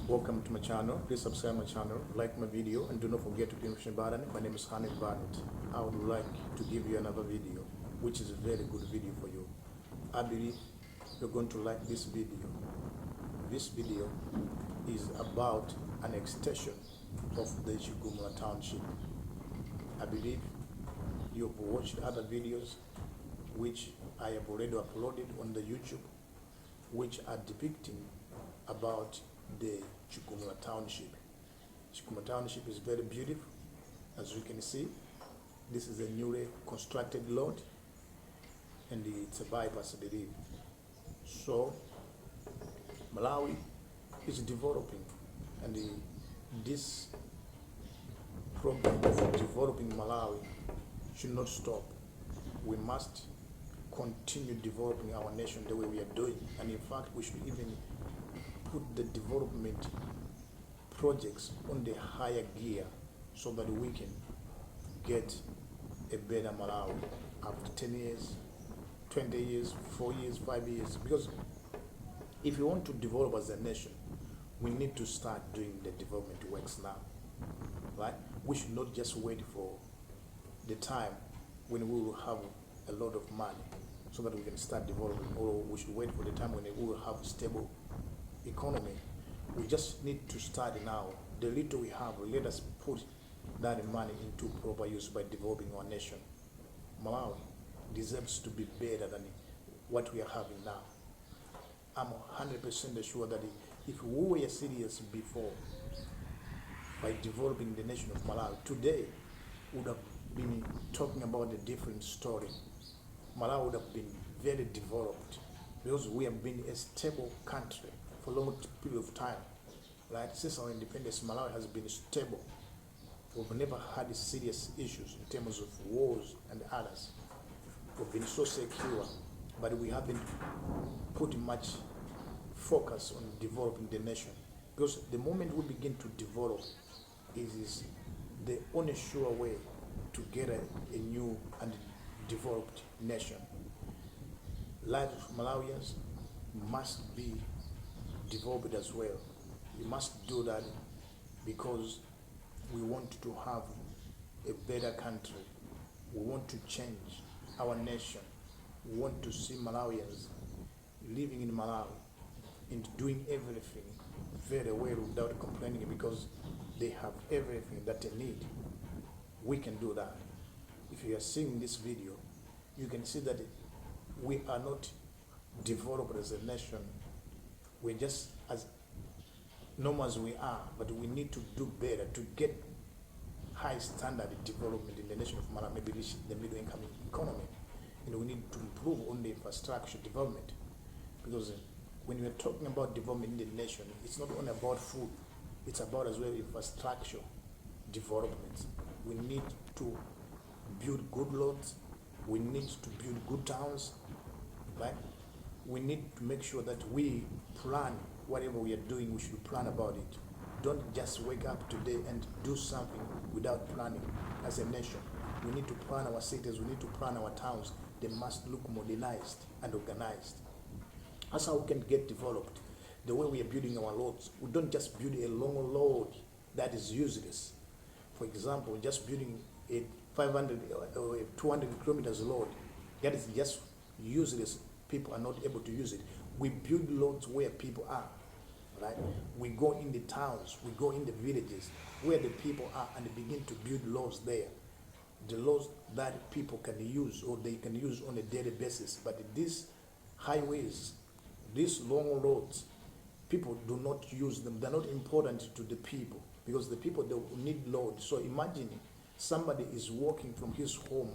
Welcome to my channel. Please subscribe my channel, like my video, and do not forget to click the notification button. My name is Hanif Barnett. I would like to give you another video, which is a very good video for you. I believe you're going to like this video. This video is about an extension of the Chiwembe township. I believe you've watched other videos which I have already uploaded on the YouTube, which are depicting about the Chiwembe township. Chiwembe township is very beautiful. As you can see, this is a newly constructed lot and it's a bypass, I believe. So Malawi is developing, and this program of developing Malawi should not stop. We must continue developing our nation the way we are doing, and in fact we should even put the development projects on the higher gear so that we can get a better Malawi after 10 years, 20 years, 4 years, 5 years. Because if we want to develop as a nation, we need to start doing the development works now, right? We should not just wait for the time when we will have a lot of money so that we can start developing, or we should wait for the time when we will have a stable economy. We just need to start now. The little we have, let us put that money into proper use by developing our nation. Malawi deserves to be better than what we are having now. I'm 100% sure that if we were serious before by developing the nation of Malawi, today would have been talking about a different story. Malawi would have been very developed because we have been a stable country for a long period of time, right? Since our independence, Malawi has been stable. We've never had serious issues in terms of wars and others. We've been so secure, but we haven't put much focus on developing the nation. Because the moment we begin to develop, it is the only sure way to get a new and developed nation. Life of Malawians must be developed as well. We must do that because we want to have a better country. We want to change our nation. We want to see Malawians living in Malawi and doing everything very well without complaining, because they have everything that they need. We can do that. If you are seeing this video, you can see that we are not developed as a nation. We're just as normal as we are, but we need to do better to get high standard development in the nation of Malawi, maybe reach the middle income economy. And we need to improve on the infrastructure development, because when we're talking about development in the nation, it's not only about food, it's about as well infrastructure development. We need to build good roads, we need to build good towns, right? We need to make sure that we plan whatever we are doing. We should plan about it. Don't just wake up today and do something without planning. As a nation, we need to plan our cities, we need to plan our towns. They must look modernized and organized. That's how we can get developed. The way we are building our roads, we don't just build a long road that is useless. For example, just building a 500 or a 200 kilometers road that is just useless. People are not able to use it. We build roads where people are, right? We go in the towns, we go in the villages where the people are, and begin to build roads there. The roads that people can use, or they can use on a daily basis. But these highways, these long roads, people do not use them. They're not important to the people, because the people, they need roads. So imagine somebody is walking from his home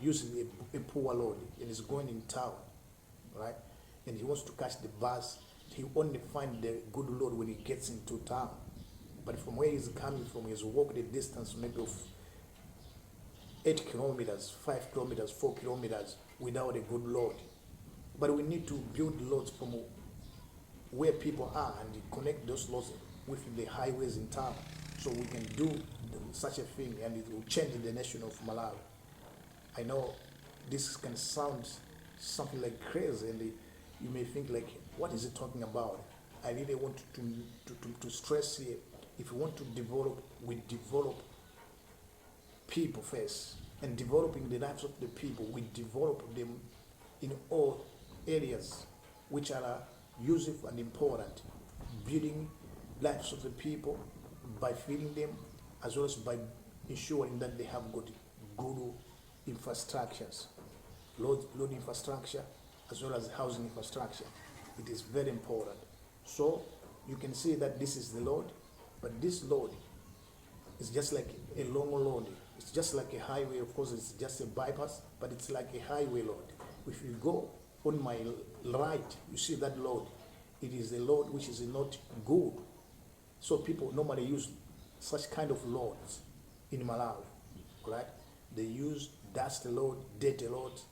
using a poor road and is going in town, right? And he wants to catch the bus. He only finds the good road when he gets into town. But from where he's coming from, he's walked a distance maybe of 8 kilometers, 5 kilometers, 4 kilometers without a good road. But we need to build roads from where people are and connect those roads with the highways in town, so we can do such a thing, and it will change the nation of Malawi. I know this can sound something like crazy, and you may think like, what is it talking about? I really want to stress here, if you want to develop, we develop people first. And developing the lives of the people, we develop them in all areas which are useful and important. Building lives of the people by feeding them, as well as by ensuring that they have got good infrastructures, road infrastructure, as well as housing infrastructure. It is very important. So you can see that this is the road, but this road is just like a long road. It's just like a highway. Of course, it's just a bypass, but it's like a highway road. If you go on my right, you see that road. It is a road which is not good. So people normally use such kind of roads in Malawi, right? They use dusty road, dirty roads,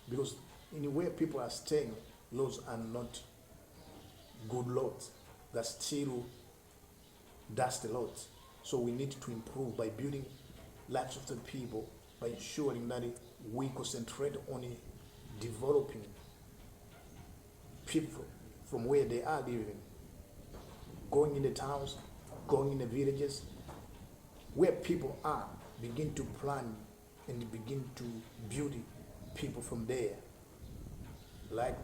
because in where people are staying, roads are not good roads. They're still dusty roads. So we need to improve by building lives of the people, by ensuring that we concentrate on developing people from where they are living, going in the towns, going in the villages, where people are, begin to plan and begin to build people from there. Like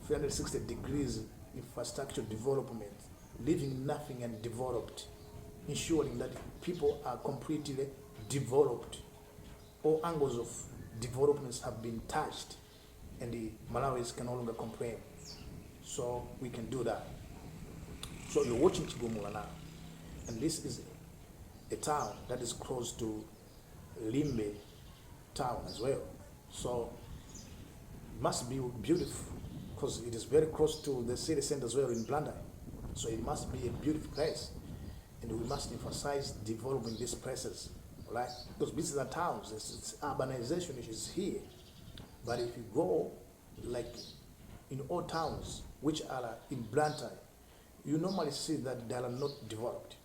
360 degrees infrastructure development, leaving nothing undeveloped, ensuring that people are completely developed. All angles of developments have been touched, and the Malawis can no longer complain. So we can do that. So you're watching Chiwembe now, and this is a town that is close to Limbe town as well. So it must be beautiful because it is very close to the city center as well in Blandai. So it must be a beautiful place, and we must emphasize developing these places, right? Because these are towns, it's urbanization which is here. But if you go like in all towns which are in Blandai, you normally see that they are not developed.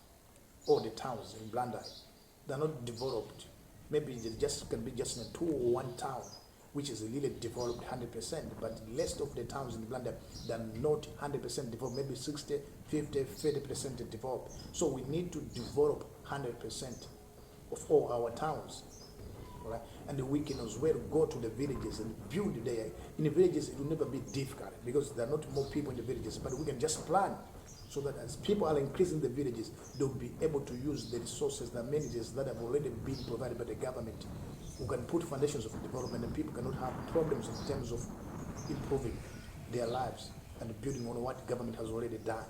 All the towns in Blandai, they are not developed. Maybe it just can be just in a 2 or 1 town which is really developed 100%, but the rest of the towns in Blandai, they are not 100% developed, maybe 60, 50, 30% developed. So we need to develop 100% of all our towns. Right? And we can as well go to the villages and build there. In the villages, it will never be difficult because there are not more people in the villages, but we can just plan so that as people are increasing the villages, they'll be able to use the resources, the amenities that have already been provided by the government. We can put foundations of development, and people cannot have problems in terms of improving their lives and building on what government has already done.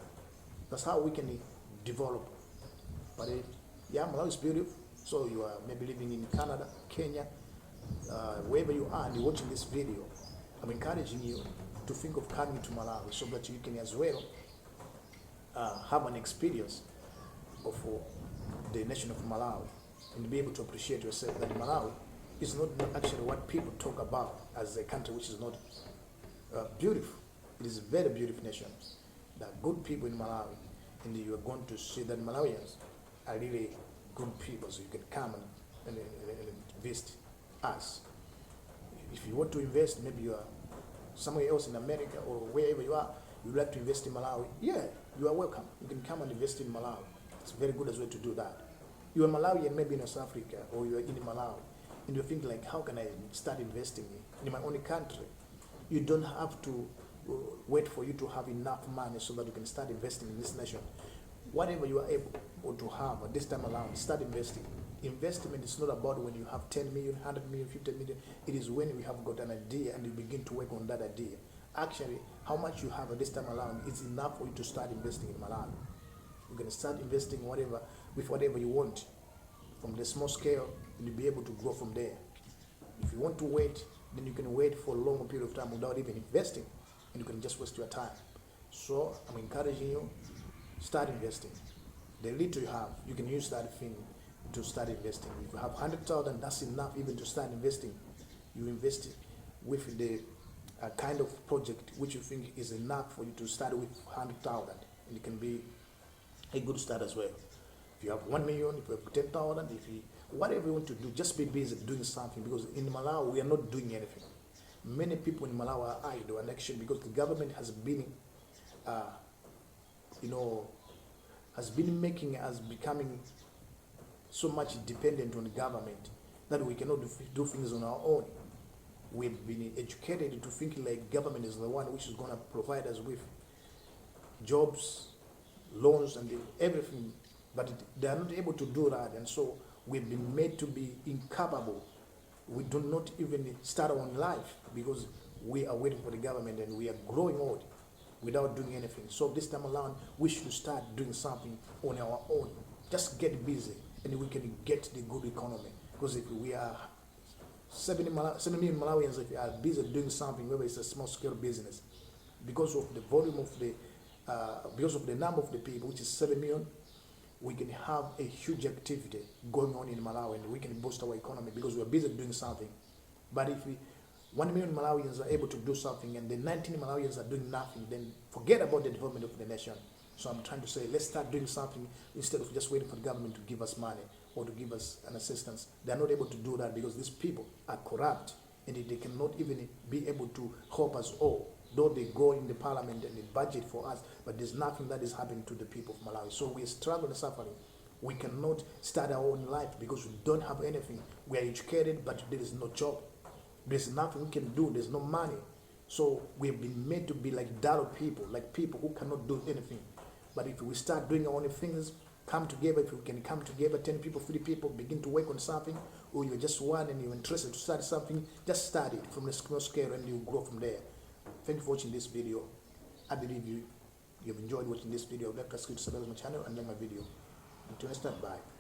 That's how we can develop. But yeah, Malawi is beautiful. So you are maybe living in Canada, Kenya, wherever you are, and you're watching this video, I'm encouraging you to think of coming to Malawi so that you can as well have an experience of the nation of Malawi and be able to appreciate yourself that Malawi is not actually what people talk about as a country which is not beautiful. It is a very beautiful nation. There are good people in Malawi, and you are going to see that Malawians are really good people, so you can come and invest us. If you want to invest, maybe you are somewhere else in America or wherever you are, you'd like to invest in Malawi, yeah, you are welcome. You can come and invest in Malawi. It's very good as well to do that. You are Malawian, maybe in South Africa, or you are in Malawi, and you think like, how can I start investing in my own country? You don't have to wait for you to have enough money so that you can start investing in this nation. Whatever you are able to have at this time around, start investing. Investment is not about when you have 10 million, 100 million, 50 million. It is when you have got an idea and you begin to work on that idea. Actually, how much you have at this time around is enough for you to start investing in Malawi. You can start investing with whatever you want from the small scale, and you'll be able to grow from there. If you want to wait, then you can wait for a long period of time without even investing, and you can just waste your time. So I'm encouraging you, start investing. The little you have, you can use that thing to start investing. If you have 100,000, that's enough even to start investing. You invest with the kind of project which you think is enough for you to start with 100,000, and it can be a good start as well. If you have 1 million, if you have 10,000, whatever you want to do, just be busy doing something, because in Malawi we are not doing anything. Many people in Malawi are idle, and actually because the government has been you know, has been making us becoming so much dependent on the government that we cannot do things on our own. We've been educated to think like government is the one which is going to provide us with jobs, loans, and everything, but they are not able to do that, and so we've been made to be incapable. We do not even start our own life because we are waiting for the government, and we are growing old without doing anything. So this time around, we should start doing something on our own. Just get busy, and we can get the good economy. Because if we are 7 million Malawians, if we are busy doing something, whether it's a small scale business, because of the volume of the, because of the number of the people, which is 7 million, we can have a huge activity going on in Malawi, and we can boost our economy because we are busy doing something. But if 1 million Malawians are able to do something and the 19 Malawians are doing nothing, then forget about the development of the nation. So I'm trying to say, let's start doing something instead of just waiting for the government to give us money or to give us an assistance. They're not able to do that because these people are corrupt, and they cannot even be able to help us all. Though they go in the parliament and they budget for us, but there's nothing that is happening to the people of Malawi. So we struggle and suffering. We cannot start our own life because we don't have anything. We are educated, but there is no job. There's nothing we can do. There's no money. So we've been made to be like dull people, like people who cannot do anything. But if we start doing our own things, come together, if we can come together, 10 people, 50 people, begin to work on something, or you're just one and you're interested to start something, just start it from the small scale and you grow from there. Thank you for watching this video. I believe you've enjoyed watching this video. Let us subscribe to my channel and like my video. Until next time, bye.